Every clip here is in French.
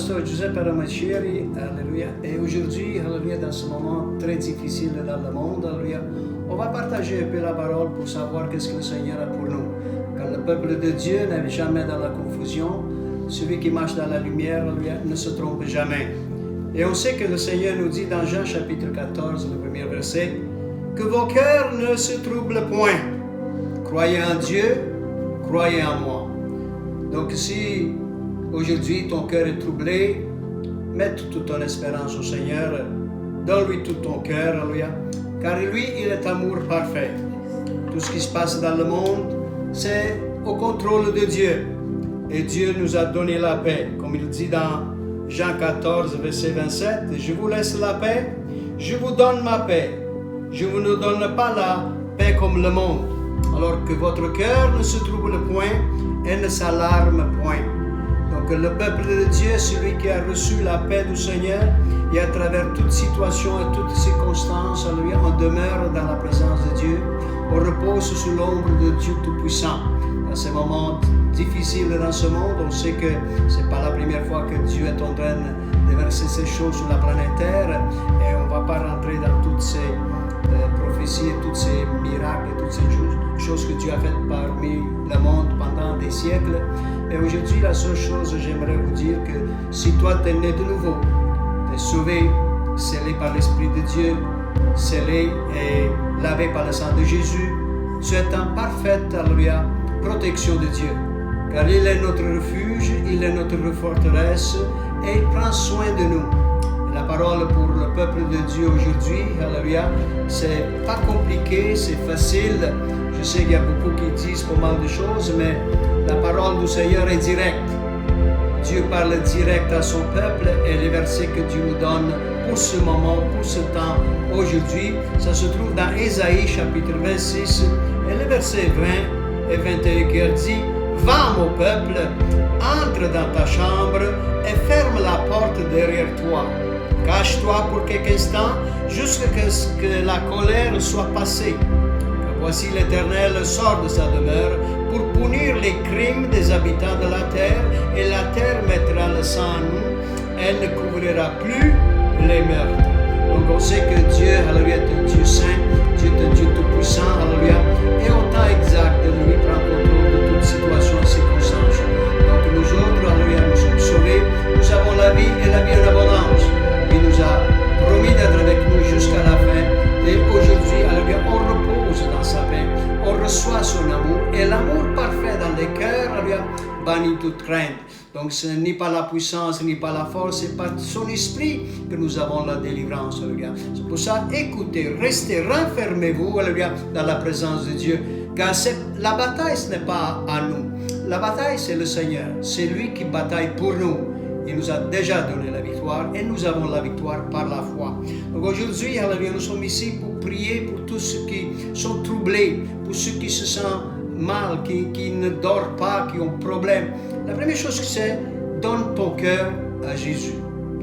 pasteur Giuseppe Ramaccieri, alléluia. Et aujourd'hui, alléluia, dans ce moment très difficile dans le monde, alléluia, on va partager un peu la parole pour savoir qu'est-ce que le Seigneur a pour nous. Car le peuple de Dieu n'est jamais dans la confusion. Celui qui marche dans la lumière, alléluia, ne se trompe jamais. Et on sait que le Seigneur nous dit dans Jean chapitre 14, le premier verset, que vos cœurs ne se troublent point. Croyez en Dieu, croyez en moi. Donc si aujourd'hui ton cœur est troublé, mets toute ton espérance au Seigneur, donne-lui tout ton cœur, alléluia, car lui, il est amour parfait. Tout ce qui se passe dans le monde, c'est au contrôle de Dieu. Et Dieu nous a donné la paix, comme il dit dans Jean 14, verset 27, « Je vous laisse la paix, je vous donne ma paix. Je ne vous donne pas la paix comme le monde. Alors que votre cœur ne se trouble point et ne s'alarme point. » Donc le peuple de Dieu, celui qui a reçu la paix du Seigneur, et à travers toute situation et toutes circonstances, on demeure dans la présence de Dieu, on repose sous l'ombre de Dieu Tout-Puissant. Dans ces moments difficiles dans ce monde, on sait que ce n'est pas la première fois que Dieu est en train de verser ces choses sur la planète Terre, et on ne va pas rentrer dans toutes ces prophéties, tous ces miracles, toutes ces choses que Dieu a faites parmi le monde pendant des siècles. Et aujourd'hui, la seule chose que j'aimerais vous dire, que si toi tu es né de nouveau, tu es sauvé, scellé par l'Esprit de Dieu, scellé et lavé par le sang de Jésus, tu es en parfaite, alléluia, protection de Dieu. Car il est notre refuge, il est notre forteresse et il prend soin de nous. La parole pour le peuple de Dieu aujourd'hui, alléluia, c'est pas compliqué, c'est facile. Je sais qu'il y a beaucoup qui disent pas mal de choses, mais la parole du Seigneur est directe. Dieu parle direct à son peuple et les versets que Dieu nous donne pour ce moment, pour ce temps, aujourd'hui, ça se trouve dans Ésaïe chapitre 26 et le verset 20 et 21 qui dit « Va mon peuple, entre dans ta chambre et ferme la porte derrière toi. Cache-toi pour quelques instants jusqu'à ce que la colère soit passée. Voici l'Éternel sort de sa demeure pour punir les crimes des habitants de la terre, et la terre mettra le sang en nous, elle ne couvrira plus les meurtres. » Donc on sait que Dieu, alléluia, est un Dieu saint, Dieu est un Dieu tout-puissant, alléluia, et au temps exact, lui prend contrôle de toute situation et circonstance. Donc nous autres, alléluia, nous sommes sauvés, nous avons la vie et la vie en abondance. Il nous a promis d'être avec nous jusqu'à la fin, et aujourd'hui, alléluia, on repose dans sa paix, on reçoit son amour, et l'amour parfait dans les cœurs, alléluia, bannit toute crainte. Donc ce n'est pas la puissance, ni pas la force, c'est par son esprit que nous avons la délivrance, alléluia. C'est pour ça, écoutez, restez, renfermez-vous, alléluia, dans la présence de Dieu, car la bataille, ce n'est pas à nous. La bataille, c'est le Seigneur, c'est lui qui bataille pour nous. Il nous a déjà donné la victoire et nous avons la victoire par la foi. Donc aujourd'hui, alléluia, nous sommes ici pour prier pour tous ceux qui sont troublés, pour ceux qui se sentent mal, qui ne dorment pas, qui ont problème. La première chose que c'est, donne ton cœur à Jésus.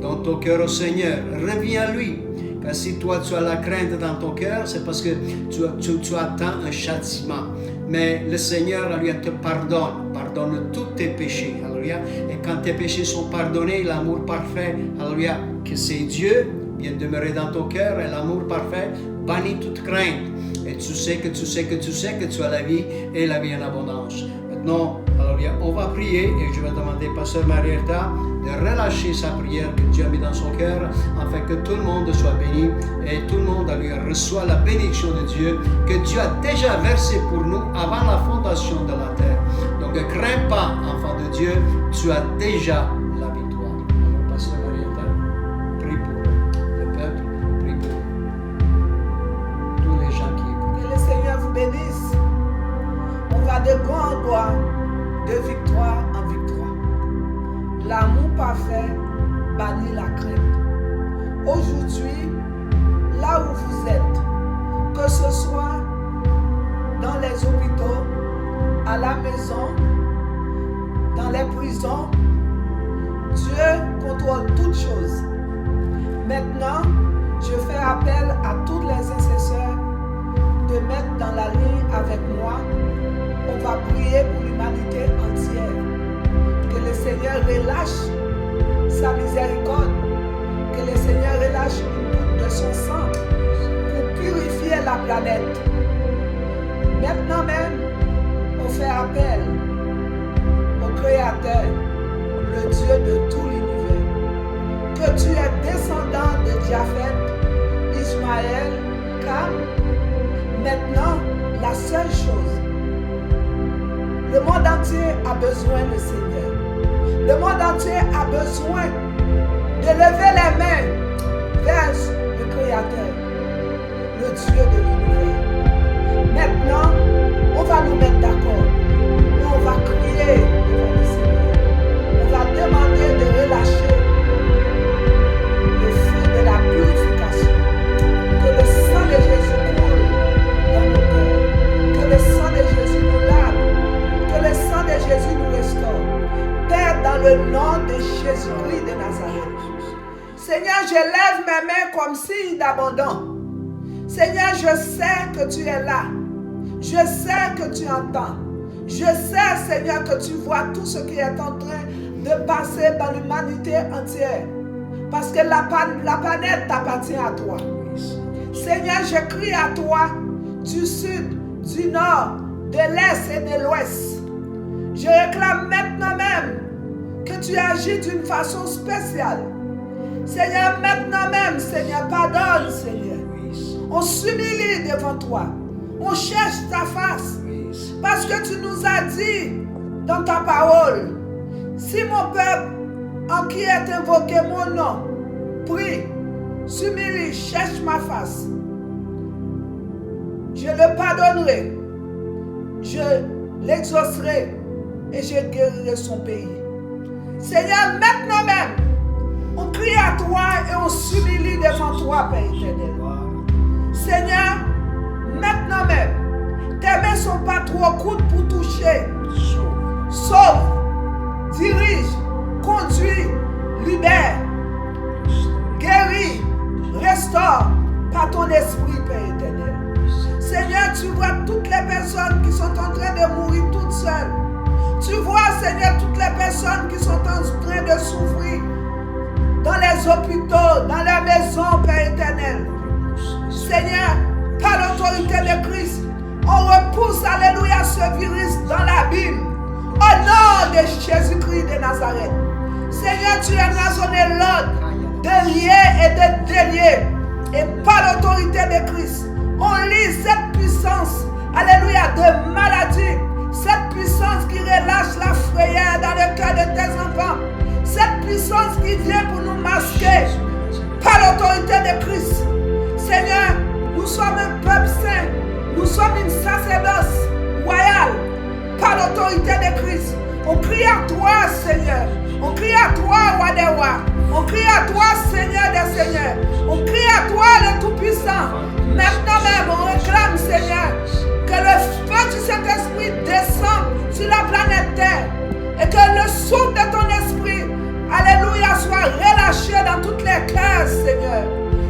Donne ton cœur au Seigneur. Reviens à lui. Car si toi tu as la crainte dans ton cœur, c'est parce que tu attends un châtiment. Mais le Seigneur, alléluia, te pardonne tous tes péchés, alléluia. Et quand tes péchés sont pardonnés, l'amour parfait, alléluia, que c'est Dieu, vient demeurer dans ton cœur, et l'amour parfait bannit toute crainte. Et tu sais que tu as la vie et la vie en abondance. Maintenant, alléluia, on va prier et je vais demander à Pasteur Marietta de relâcher sa prière que Dieu a mis dans son cœur, afin que tout le monde soit béni et tout le monde reçoit la bénédiction de Dieu que Dieu a déjà versée pour nous avant la fondation de la terre. Donc ne crains pas, enfant de Dieu, tu as déjà la victoire. Alors Pasteur Marietta, prie pour le peuple, prie pour tous les gens qui écoutent. Que le Seigneur vous bénisse. On va de gloire en gloire, de victoire en victoire. L'amour parfait bannit la crainte. Aujourd'hui, là où vous êtes, que ce soit dans les hôpitaux, à la maison, dans les prisons, Dieu contrôle toutes choses. Maintenant, je fais appel à tous les intercesseurs de mettre dans la ligne avec moi. On va prier pour l'humanité entière. Que le Seigneur relâche sa miséricorde, que le Seigneur relâche une goutte de son sang pour purifier la planète. Maintenant même, on fait appel au Créateur, le Dieu de tout l'univers, que tu es descendant de Japheth, Ismaël, Cam. Maintenant, la seule chose, le monde entier a besoin du Seigneur. Le monde entier a besoin de lever les mains vers le Créateur, le Dieu de l'univers. Maintenant, on va nous mettre d'accord et on va crier devant le Seigneur. On va demander de relâcher le feu de la purification. Que le sang de Jésus coule dans nos cœurs. Que le sang de Jésus nous lave. Que le sang de Jésus nous restaure. Père, dans le nom de Jésus-Christ de Nazareth. Seigneur, je lève mes mains comme signe d'abandon. Seigneur, je sais que tu es là. Je sais que tu entends. Je sais, Seigneur, que tu vois tout ce qui est en train de passer dans l'humanité entière. Parce que la planète t'appartient à toi. Seigneur, je crie à toi du sud, du nord, de l'est et de l'ouest. Je réclame maintenant même que tu agis d'une façon spéciale. Seigneur, maintenant même, Seigneur, pardonne, Seigneur. On s'humilie devant toi. On cherche ta face. Parce que tu nous as dit dans ta parole, si mon peuple en qui est invoqué mon nom, prie, s'humilie, cherche ma face, je le pardonnerai, je l'exaucerai et je guérirai son pays. Seigneur, maintenant même, on crie à toi et on s'humilie devant toi, Père éternel. Seigneur, maintenant même, tes mains ne sont pas trop courtes pour toucher. Sauve, dirige, conduis, libère, guéris, restaure par ton esprit, Père éternel. Seigneur, tu vois toutes les personnes qui sont en train de mourir toutes seules. Tu vois, Seigneur, toutes les personnes qui sont en train de souffrir dans les hôpitaux, dans leurs maisons, Père éternel. Seigneur, par l'autorité de Christ, on repousse, alléluia, ce virus dans l'abîme. Au nom de Jésus-Christ de Nazareth. Seigneur, tu as donné l'ordre de lier et de délier. Et par l'autorité de Christ, on lit cette puissance, alléluia, de maladie. Cette puissance qui relâche la frayeur dans le cœur de tes enfants. Cette puissance qui vient pour nous masquer par l'autorité de Christ. Seigneur, nous sommes un peuple saint. Nous sommes une sacerdoce royale par l'autorité de Christ. On crie à toi, Seigneur. On crie à toi, roi des rois. On crie à toi, Seigneur des seigneurs. On crie à toi, le Tout-Puissant. Maintenant même, on réclame, Seigneur, que le feu du Saint-Esprit descende sur la planète Terre et que le souffle de ton esprit, alléluia, soit relâché dans toutes les cœurs, Seigneur.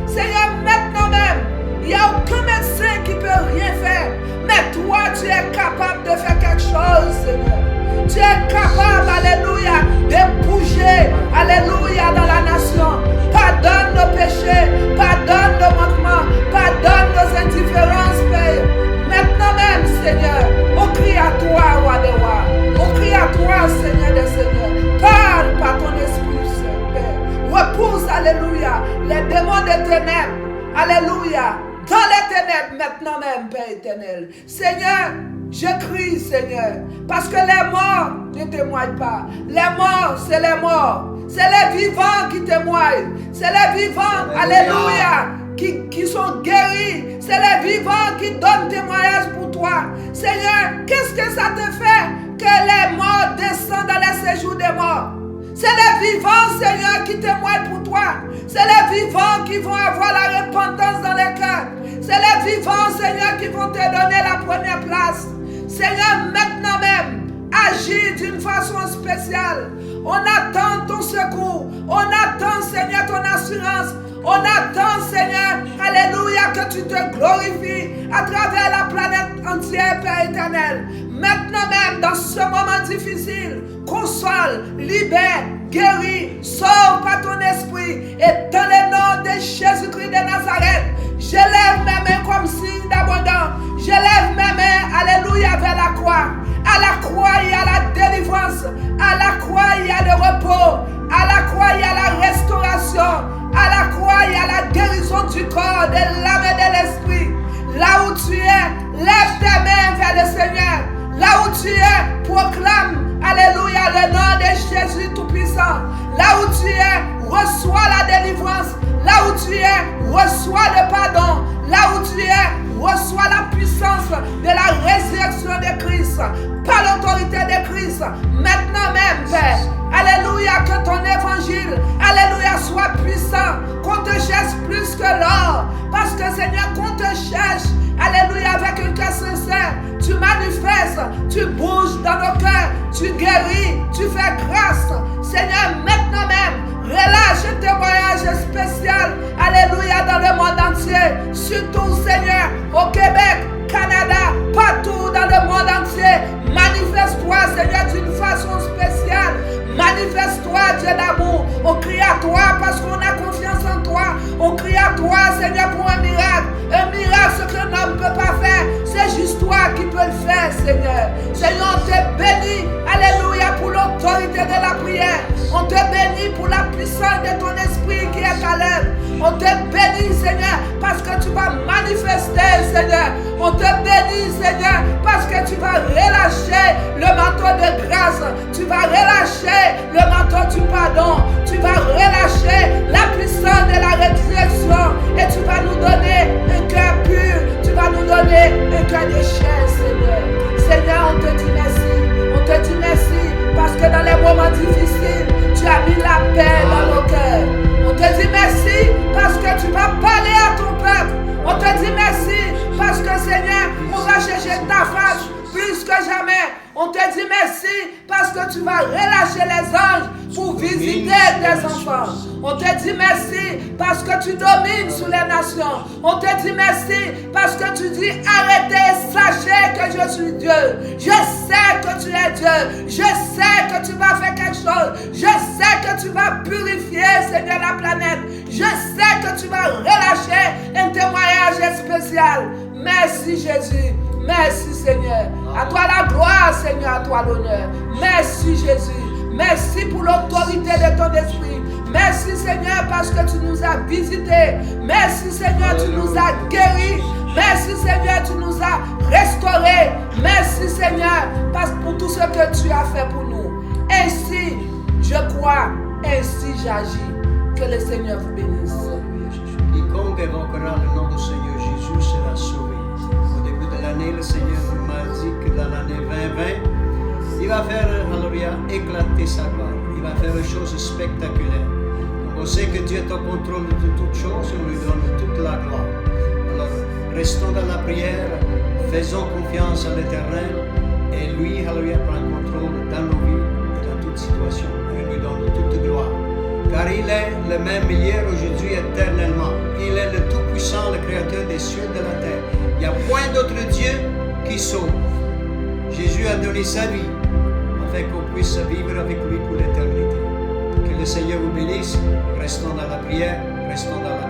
Seigneur, maintenant même, il n'y a aucun médecin qui ne peut rien faire. Mais toi, tu es capable de faire quelque chose, Seigneur. Tu es capable, alléluia, de bouger, alléluia, dans la nation. Pardonne nos péchés, pardonne nos manquements, pardonne nos indifférences, Père. Maintenant même, Seigneur, on crie à toi, roi des rois. On crie à toi, Seigneur des seigneurs. Parle par ton esprit, Père. Repousse, alléluia, les démons des ténèbres. Alléluia. Dans les ténèbres, maintenant même, Père éternel. Seigneur, je crie, Seigneur, parce que les morts ne témoignent pas. Les morts, c'est les morts. C'est les vivants qui témoignent. C'est les vivants, alléluia, qui sont guéris. C'est les vivants qui donnent témoignage pour toi. Seigneur, qu'est-ce que ça te fait que les morts descendent dans les séjours des morts? C'est les vivants, Seigneur, qui témoignent pour toi. C'est les vivants qui vont avoir la repentance dans les cœurs. C'est les vivants, Seigneur, qui vont te donner la première place. Seigneur, maintenant même, agis d'une façon spéciale. On attend ton secours. On attend, Seigneur, ton assurance. On attend, Seigneur, alléluia, que tu te glorifies à travers la planète entière, Père éternel. Maintenant même, dans ce moment difficile, console, libère, guéris, sauve par ton esprit. Et dans le nom de Jésus-Christ de Nazareth, j'élève mes mains comme signe d'abondance. J'élève mes mains, alléluia, vers la croix. À la croix, il y a la délivrance. À la croix, il y a le repos. À la croix, il y a la restauration. À la croix, il y a la guérison du corps, de l'âme et de l'esprit. Là où tu es, lève tes mains vers le Seigneur. Là où tu es, proclame, alléluia, le nom de Jésus Tout-Puissant. Là où tu es, reçois la délivrance. Là où tu es, reçois le pardon. Là où tu es, reçois la puissance de la résurrection de Christ. Par l'autorité de Christ. Maintenant même, Père. Alléluia, que ton évangile, alléluia, soit puissant. Qu'on te cherche plus que l'or. Parce que Seigneur, qu'on te cherche, alléluia, avec un cœur sincère. Tu manifestes, tu bouges dans nos cœurs. Tu guéris, tu fais grâce. Seigneur, maintenant même, relâche un témoignage spécial, alléluia, dans le monde entier. Surtout, Seigneur, au Québec, Canada, partout dans le monde entier. Manifeste-toi, Seigneur, d'une façon spéciale. Manifeste-toi, Dieu d'amour. On crie à toi parce qu'on a confiance en toi. On crie à toi, Seigneur, pour un miracle. Un miracle, ce qu'un homme ne peut pas faire, c'est juste toi qui peux le faire, Seigneur. Seigneur, on te bénit, alléluia, pour l'autorité de la prière. On te bénit pour la puissance de ton esprit qui est à l'œuvre. On te bénit, Seigneur, parce que tu vas manifester, Seigneur. On te bénit, Seigneur, parce que tu vas relâcher le manteau de grâce. Tu vas relâcher le manteau du pardon. Tu vas relâcher la puissance de la résurrection. Et tu vas nous donner un cœur pur. Tu vas nous donner un cœur de chair, Seigneur. Seigneur, on te dit merci. On te dit merci parce que dans les moments difficiles, tu as mis la paix dans nos cœurs. On te dit merci parce que tu vas parler à ton peuple. On te dit merci parce que Seigneur, on va chercher ta face plus que jamais. On te dit merci parce que tu vas relâcher les anges pour visiter tes enfants. On te dit merci parce que tu domines sur les nations. On te dit merci parce que tu dis arrêtez, sachez que je suis Dieu. Je sais que tu es Dieu. Je sais que tu vas faire quelque chose. Je sais que tu vas purifier, Seigneur, la planète. Je sais que tu vas relâcher un témoignage spécial. Merci Jésus. Merci Seigneur. À toi la gloire, Seigneur, à toi l'honneur. Merci Jésus. Merci pour l'autorité de ton esprit. Merci Seigneur parce que tu nous as visités. Merci Seigneur, tu nous as guéris. Merci Seigneur, tu nous as restaurés. Merci Seigneur pour tout ce que tu as fait pour nous. Ainsi, je crois, ainsi j'agis. Que le Seigneur vous bénisse. Quiconque évoquera le nom du Seigneur Jésus sera sauvé. Au début de l'année, le Seigneur m'a dit que dans l'année 2020, il va faire, alléluia, éclater sa gloire. Il va faire des choses spectaculaires. On sait que Dieu est au contrôle de toutes choses et on lui donne toute la gloire. Alors, restons dans la prière, faisons confiance à l'Éternel et lui, alléluia, prend contrôle dans nos vies et dans toute situation. Et lui donne toute gloire. Car il est le même hier, aujourd'hui, éternellement. Il est le Tout-Puissant, le Créateur des cieux et de la terre. Il n'y a point d'autre Dieu qui sauve. Jésus a donné sa vie afin qu'on puisse vivre avec lui pour l'éternité. Que le Seigneur vous bénisse. Restons dans la prière, restons dans la